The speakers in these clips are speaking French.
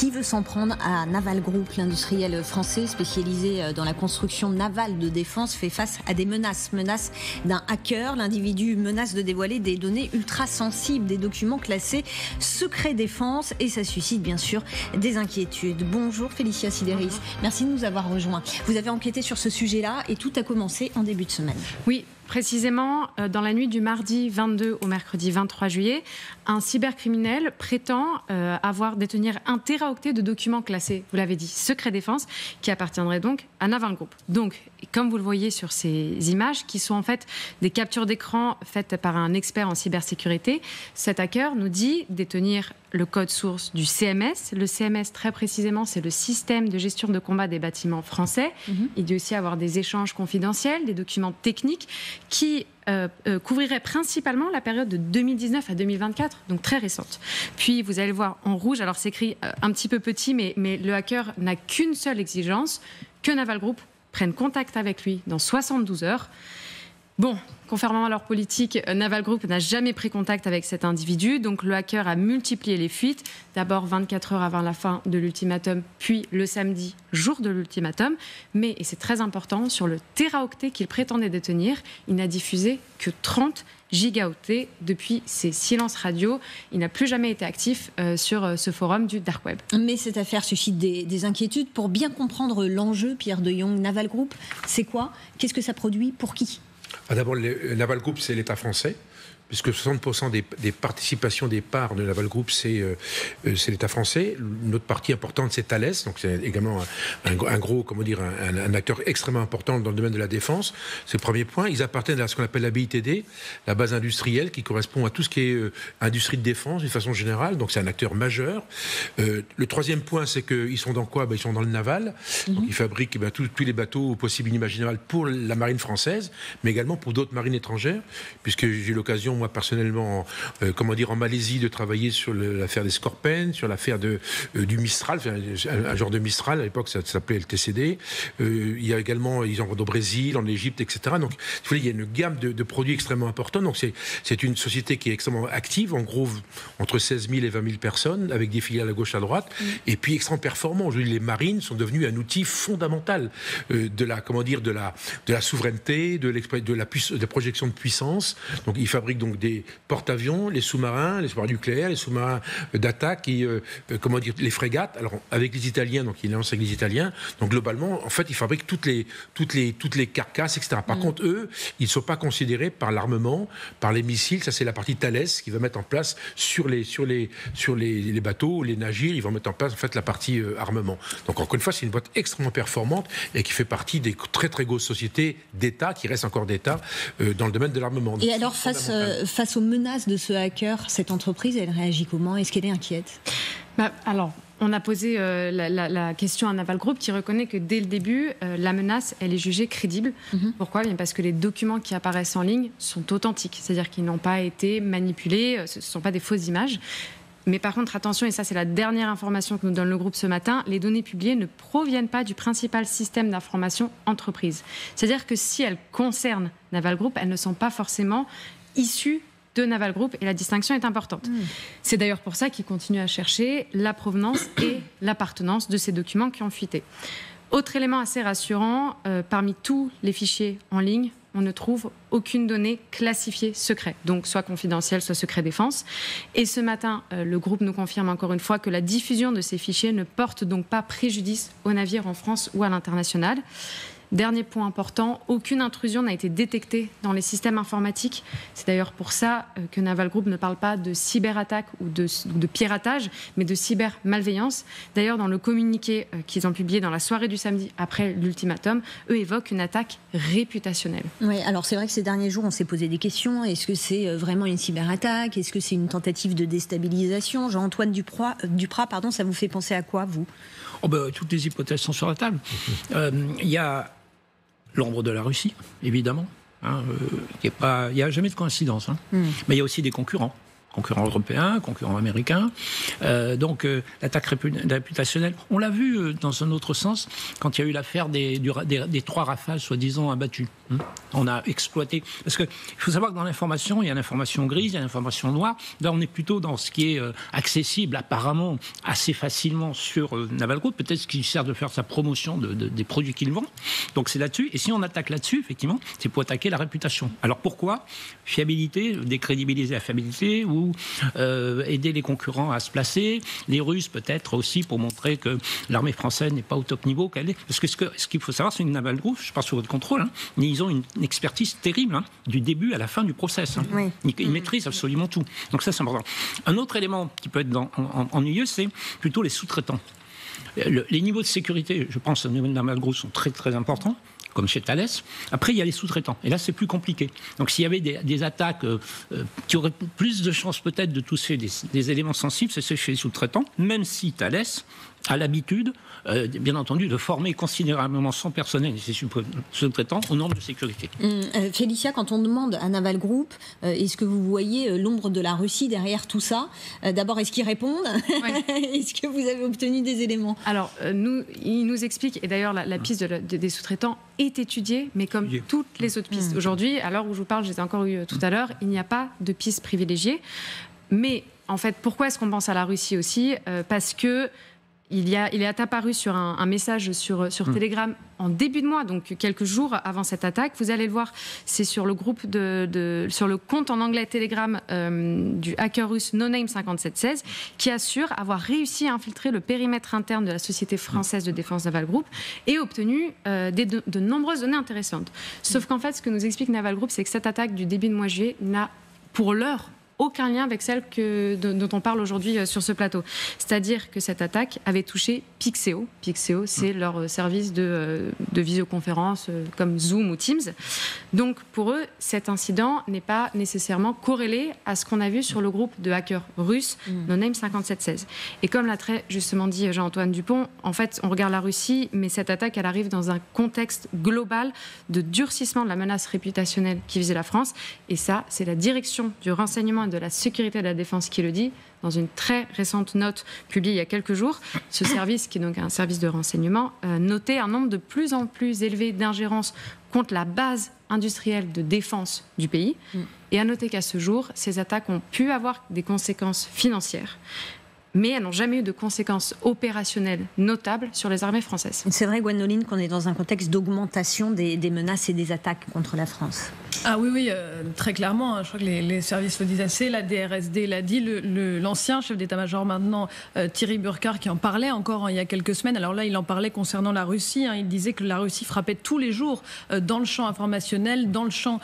Qui veut s'en prendre à Naval Group? L'industriel français spécialisé dans la construction navale de défense fait face à des menaces d'un hacker. L'individu menace de dévoiler des données ultra sensibles, des documents classés secret défense, et ça suscite bien sûr des inquiétudes. Bonjour Félicia Sideris, merci de nous avoir rejoints. Vous avez enquêté sur ce sujet-là et tout a commencé en début de semaine. Oui, précisément dans la nuit du mardi 22 au mercredi 23 juillet, un cybercriminel prétend détenir 1 téraoctet de documents classés, vous l'avez dit, secret défense, qui appartiendrait donc à Naval Group. Donc, comme vous le voyez sur ces images, qui sont en fait des captures d'écran faites par un expert en cybersécurité, cet hacker nous dit détenir le code source du CMS. Le CMS, très précisément, c'est le système de gestion de combat des bâtiments français. Il dit aussi avoir des échanges confidentiels, des documents techniques qui couvriraient principalement la période de 2019 à 2024, donc très récente. Puis, vous allez le voir en rouge, alors c'est écrit un petit peu petit, mais le hacker n'a qu'une seule exigence, que Naval Group prenne contact avec lui dans 72 heures. Bon, conformément à leur politique, Naval Group n'a jamais pris contact avec cet individu, donc le hacker a multiplié les fuites, d'abord 24 heures avant la fin de l'ultimatum, puis le samedi, jour de l'ultimatum, mais, et c'est très important, sur le téraoctet qu'il prétendait détenir, il n'a diffusé que 30 gigaoctets depuis ses silences radio. Il n'a plus jamais été actif sur ce forum du Dark Web. Mais cette affaire suscite des inquiétudes. Pour bien comprendre l'enjeu, Pierre de Jong, Naval Group, c'est quoi? Qu'est-ce que ça produit? Pour qui? D'abord, le Naval Group, c'est l'État français, puisque 60% des participations des parts de Naval Group, c'est l'État français. Une autre partie importante, c'est Thales, donc c'est également un gros, un acteur extrêmement important dans le domaine de la défense. C'est le premier point. Ils appartiennent à ce qu'on appelle la BITD, la base industrielle, qui correspond à tout ce qui est industrie de défense, d'une façon générale. Donc c'est un acteur majeur. Le troisième point, c'est qu'ils sont dans quoi? Ils sont dans le naval. Donc ils fabriquent tous les bateaux possibles et inimaginables pour la marine française, mais également pour d'autres marines étrangères, puisque j'ai eu l'occasion, moi personnellement, en Malaisie, de travailler sur l'affaire des Scorpènes, sur l'affaire du Mistral, un genre de Mistral, à l'époque ça s'appelait le TCD. Il y a également, ils en vendent au Brésil, en Égypte, etc. Donc, il y a une gamme de produits extrêmement importante. Donc, c'est une société qui est extrêmement active, en gros, entre 16 000 et 20 000 personnes, avec des filiales à gauche, à droite, et puis extrêmement performant. Aujourd'hui, les marines sont devenues un outil fondamental de la souveraineté, de la projection de puissance. Donc, ils fabriquent donc des porte-avions, les sous-marins nucléaires, les sous-marins d'attaque, les frégates. Alors, avec les Italiens, donc ils lancent avec les Italiens. Donc, globalement, en fait, ils fabriquent toutes les carcasses, etc. Par contre, eux, ils ne sont pas considérés par l'armement, par les missiles. Ça, c'est la partie Thales qui va mettre en place sur les bateaux, les navires. Ils vont mettre en place, en fait, la partie armement. Donc, encore une fois, c'est une boîte extrêmement performante et qui fait partie des très, très grosses sociétés d'État, qui restent encore d'État, dans le domaine de l'armement. Donc, et alors, face aux menaces de ce hacker, cette entreprise, elle réagit comment? Est-ce qu'elle est inquiète? Alors, on a posé la question à Naval Group, qui reconnaît que dès le début, la menace, elle est jugée crédible. Pourquoi? Bien parce que les documents qui apparaissent en ligne sont authentiques, c'est-à-dire qu'ils n'ont pas été manipulés, ce ne sont pas des fausses images. Mais par contre, attention, et ça c'est la dernière information que nous donne le groupe ce matin, les données publiées ne proviennent pas du principal système d'information entreprise. C'est-à-dire que si elles concernent Naval Group, elles ne sont pas forcément issues de Naval Group, et la distinction est importante. C'est d'ailleurs pour ça qu'ils continuent à chercher la provenance et l'appartenance de ces documents qui ont fuité. Autre élément assez rassurant, parmi tous les fichiers en ligne, on ne trouve aucune donnée classifiée secret, donc soit confidentielle, soit secret défense. Et ce matin, le groupe nous confirme encore une fois que la diffusion de ces fichiers ne porte donc pas préjudice aux navires en France ou à l'international. Dernier point important, aucune intrusion n'a été détectée dans les systèmes informatiques. C'est d'ailleurs pour ça que Naval Group ne parle pas de cyberattaque ou de piratage, mais de cybermalveillance. D'ailleurs, dans le communiqué qu'ils ont publié dans la soirée du samedi après l'ultimatum, eux évoquent une attaque réputationnelle. Oui, alors c'est vrai que ces derniers jours, on s'est posé des questions. Est-ce que c'est vraiment une cyberattaque? Est-ce que c'est une tentative de déstabilisation? Jean-Antoine Duprat, ça vous fait penser à quoi, vous? Toutes les hypothèses sont sur la table. Il y a l'ombre de la Russie, évidemment. Il n'y a jamais de coïncidence. Mais il y a aussi des concurrents. concurrents européens, concurrents américains. Donc l'attaque réputationnelle, on l'a vu dans un autre sens quand il y a eu l'affaire des 3 Rafales soi-disant abattus. On a exploité... Parce qu'il faut savoir que dans l'information, il y a l'information grise, il y a l'information noire. Là, on est plutôt dans ce qui est accessible apparemment assez facilement sur Naval Group. Peut-être qu'il sert de faire sa promotion des produits qu'il vend. Donc c'est là-dessus. Et si on attaque là-dessus, effectivement, c'est pour attaquer la réputation. Alors pourquoi ? Fiabilité, décrédibiliser la fiabilité ou aider les concurrents à se placer. Les Russes peut-être aussi pour montrer que l'armée française n'est pas au top niveau qu'elle est. Parce que ce qu'il faut savoir, c'est une Naval Group, je parle sous votre contrôle, mais ils ont une expertise terrible du début à la fin du process. Oui. Ils maîtrisent absolument tout. Donc ça, c'est important. Un autre élément qui peut être ennuyeux, c'est plutôt les sous-traitants. Les niveaux de sécurité, je pense, au niveau de Naval Group sont très très importants, comme chez Thales. Après, il y a les sous-traitants. Et là, c'est plus compliqué. Donc, s'il y avait des attaques qui auraient plus de chances peut-être de toucher des éléments sensibles, c'est chez les sous-traitants, même si Thales a l'habitude, bien entendu, de former considérablement son personnel et ses sous-traitants aux normes de sécurité. Félicia, quand on demande à Naval Group, est-ce que vous voyez l'ombre de la Russie derrière tout ça ? D'abord, est-ce qu'ils répondent ? Est-ce que vous avez obtenu des éléments ? Alors, ils nous expliquent, et d'ailleurs la piste des sous-traitants est étudiée, mais comme toutes les autres pistes. Aujourd'hui, à l'heure où je vous parle, je les ai encore eu tout à l'heure, il n'y a pas de piste privilégiée. Mais en fait, pourquoi est-ce qu'on pense à la Russie aussi ? Parce que il est apparu sur un message sur Telegram en début de mois, donc quelques jours avant cette attaque. Vous allez le voir, c'est sur le groupe sur le compte en anglais Telegram du hacker russe NoName5716 qui assure avoir réussi à infiltrer le périmètre interne de la société française de défense Naval Group et obtenu de nombreuses données intéressantes. Sauf qu'en fait, ce que nous explique Naval Group, c'est que cette attaque du début de mois de juillet n'a pour l'heure aucun lien avec celle dont on parle aujourd'hui sur ce plateau. C'est-à-dire que cette attaque avait touché Pixeo. Pixeo, c'est leur service de visioconférence comme Zoom ou Teams. Donc pour eux, cet incident n'est pas nécessairement corrélé à ce qu'on a vu sur le groupe de hackers russes, NoName5716. Et comme l'a très justement dit Jean-Antoine Dupont, en fait, on regarde la Russie, mais cette attaque, elle arrive dans un contexte global de durcissement de la menace réputationnelle qui visait la France. Et ça, c'est la direction du renseignement et de la sécurité de la défense qui le dit, dans une très récente note publiée il y a quelques jours. Ce service, qui est donc un service de renseignement, notait un nombre de plus en plus élevé d'ingérences contre la base industrielle de défense du pays. Et à noter qu'à ce jour, ces attaques ont pu avoir des conséquences financières, mais elles n'ont jamais eu de conséquences opérationnelles notables sur les armées françaises. C'est vrai, Gwendoline, qu'on est dans un contexte d'augmentation des menaces et des attaques contre la France. Ah oui, très clairement. Je crois que les services le disent assez. La DRSD l'a dit. L'ancien chef d'état-major maintenant, Thierry Burkhardt, qui en parlait encore il y a quelques semaines. Alors là, il en parlait concernant la Russie. Il disait que la Russie frappait tous les jours dans le champ informationnel, dans le champ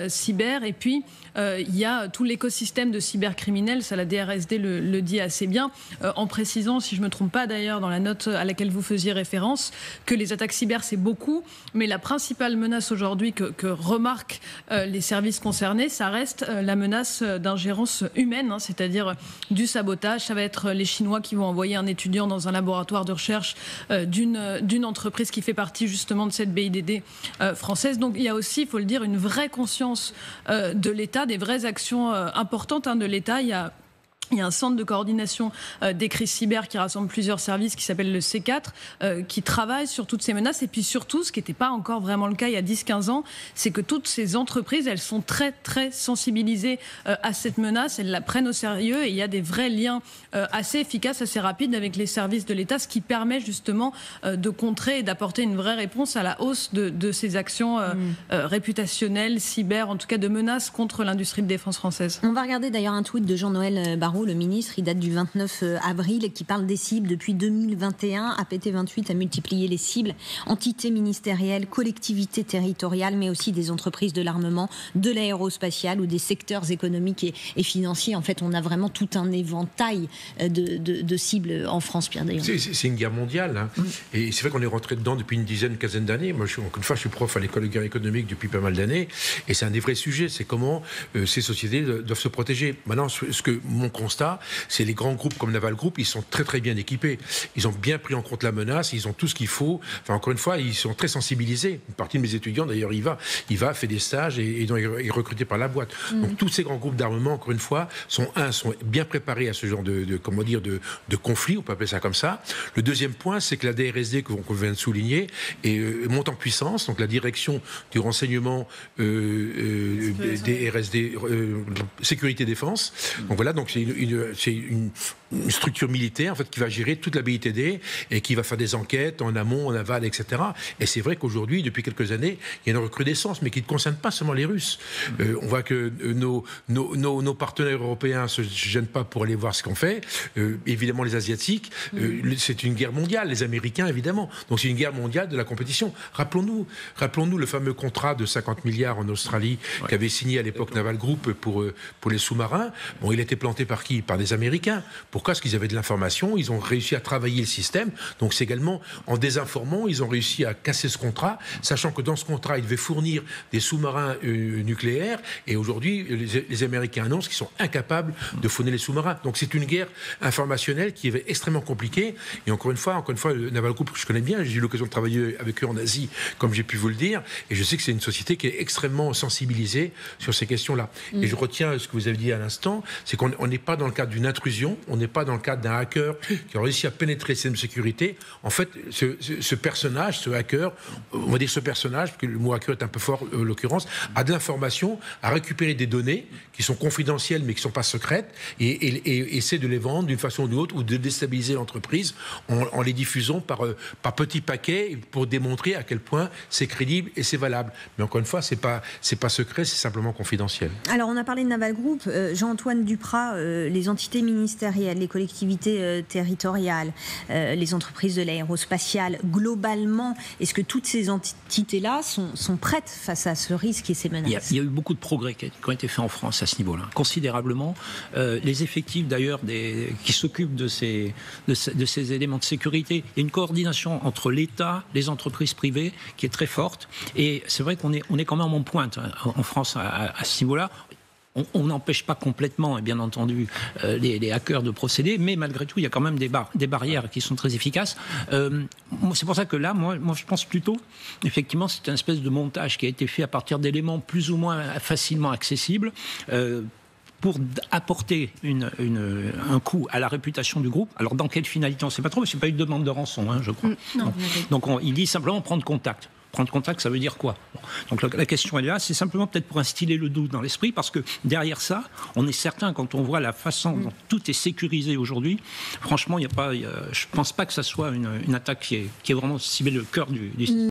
cyber. Et puis, il y a tout l'écosystème de cybercriminels. Ça, la DRSD le dit assez bien. En précisant, si je ne me trompe pas d'ailleurs, dans la note à laquelle vous faisiez référence, que les attaques cyber, c'est beaucoup. Mais la principale menace aujourd'hui que remarquent les services concernés, ça reste la menace d'ingérence humaine, c'est-à-dire du sabotage. Ça va être les Chinois qui vont envoyer un étudiant dans un laboratoire de recherche d'une entreprise qui fait partie justement de cette BIDD française. Donc il y a aussi, il faut le dire, une vraie conscience de l'État, des vraies actions importantes de l'État. Il y a un centre de coordination des crises cyber qui rassemble plusieurs services qui s'appelle le C4, qui travaille sur toutes ces menaces. Et puis surtout, ce qui n'était pas encore vraiment le cas il y a 10-15 ans, c'est que toutes ces entreprises, elles sont très très sensibilisées à cette menace, elles la prennent au sérieux et il y a des vrais liens assez efficaces, assez rapides avec les services de l'État, ce qui permet justement de contrer et d'apporter une vraie réponse à la hausse de ces actions réputationnelles, cyber, en tout cas de menaces contre l'industrie de défense française. On va regarder d'ailleurs un tweet de Jean-Noël Barrot, le ministre, il date du 29 avril et qui parle des cibles depuis 2021. APT28 a multiplié les cibles, entités ministérielles, collectivités territoriales, mais aussi des entreprises de l'armement, de l'aérospatial ou des secteurs économiques et financiers. En fait, on a vraiment tout un éventail de cibles en France, Pierre Daillon. C'est une guerre mondiale. Et c'est vrai qu'on est rentré dedans depuis une quinzaine d'années. Moi, encore une fois, je suis prof à l'école de guerre économique depuis pas mal d'années. Et c'est un des vrais sujets. C'est comment ces sociétés doivent se protéger. Maintenant, ce que mon constat, c'est les grands groupes comme Naval Group, ils sont très très bien équipés. Ils ont bien pris en compte la menace, ils ont tout ce qu'il faut. Enfin, encore une fois, ils sont très sensibilisés. Une partie de mes étudiants, d'ailleurs, il va, fait des stages et est recruté par la boîte. Donc tous ces grands groupes d'armement, encore une fois, sont bien préparés à ce genre de conflit, on peut appeler ça comme ça. Le deuxième point, c'est que la DRSD, qu'on vient de souligner, monte en puissance. Donc la direction du renseignement DRSD, sécurité défense. Donc voilà, donc c'est une structure militaire en fait qui va gérer toute la BITD et qui va faire des enquêtes en amont, en aval, etc. Et c'est vrai qu'aujourd'hui, depuis quelques années, il y a une recrudescence, mais qui ne concerne pas seulement les Russes. On voit que nos partenaires européens ne se gênent pas pour aller voir ce qu'on fait. Évidemment, les Asiatiques, c'est une guerre mondiale. Les Américains, évidemment. Donc c'est une guerre mondiale de la compétition. Rappelons-nous le fameux contrat de 50 milliards en Australie qu'avait signé à l'époque Naval Group pour les sous-marins. Bon, il a été planté par qui? Par des Américains. Pourquoi? Parce qu'ils avaient de l'information. Ils ont réussi à travailler le système. Donc c'est également en désinformant, ils ont réussi à casser ce contrat, sachant que dans ce contrat, ils devaient fournir des sous-marins nucléaires. Et aujourd'hui, les Américains annoncent qu'ils sont incapables de fournir les sous-marins. Donc c'est une guerre informationnelle qui est extrêmement compliquée. Et encore une fois, le Naval Group que je connais bien, j'ai eu l'occasion de travailler avec eux en Asie, comme j'ai pu vous le dire. Et je sais que c'est une société qui est extrêmement sensibilisée sur ces questions-là. Et je retiens ce que vous avez dit à l'instant, c'est qu'on n'est pas dans le cadre d'une intrusion, on n'est pas dans le cadre d'un hacker qui a réussi à pénétrer le système de sécurité. En fait, ce personnage, ce hacker, on va dire ce personnage, parce que le mot hacker est un peu fort en l'occurrence, a de l'information, a récupéré des données qui sont confidentielles mais qui ne sont pas secrètes et essaie de les vendre d'une façon ou d'une autre ou de déstabiliser l'entreprise en les diffusant par petits paquets pour démontrer à quel point c'est crédible et c'est valable. Mais encore une fois, c'est pas secret, c'est simplement confidentiel. Alors on a parlé de Naval Group, Jean-Antoine Duprat, les entités ministérielles, les collectivités territoriales, les entreprises de l'aérospatiale, globalement, est-ce que toutes ces entités-là sont prêtes face à ce risque et ces menaces? Il y a eu beaucoup de progrès qui ont été faits en France à ce niveau-là, considérablement. Les effectifs d'ailleurs qui s'occupent de ces éléments de sécurité, il y a une coordination entre l'État, les entreprises privées qui est très forte. Et c'est vrai qu'on est quand même en pointe en France à ce niveau-là. On n'empêche pas complètement, bien entendu, les hackers de procéder, mais malgré tout, il y a quand même des barrières qui sont très efficaces. C'est pour ça que là, moi, je pense plutôt, effectivement, c'est une espèce de montage qui a été fait à partir d'éléments plus ou moins facilement accessibles. Pour apporter un coup à la réputation du groupe. Alors, dans quelle finalité, on ne sait pas trop, mais ce n'est pas une demande de rançon, je crois. Non. Donc, il dit simplement prendre contact. Prendre contact, ça veut dire quoi? Donc la question elle est là, c'est simplement peut-être pour instiller le doute dans l'esprit, parce que derrière ça, on est certain, quand on voit la façon dont tout est sécurisé aujourd'hui, franchement, je ne pense pas que ça soit une attaque qui est vraiment ciblée le cœur du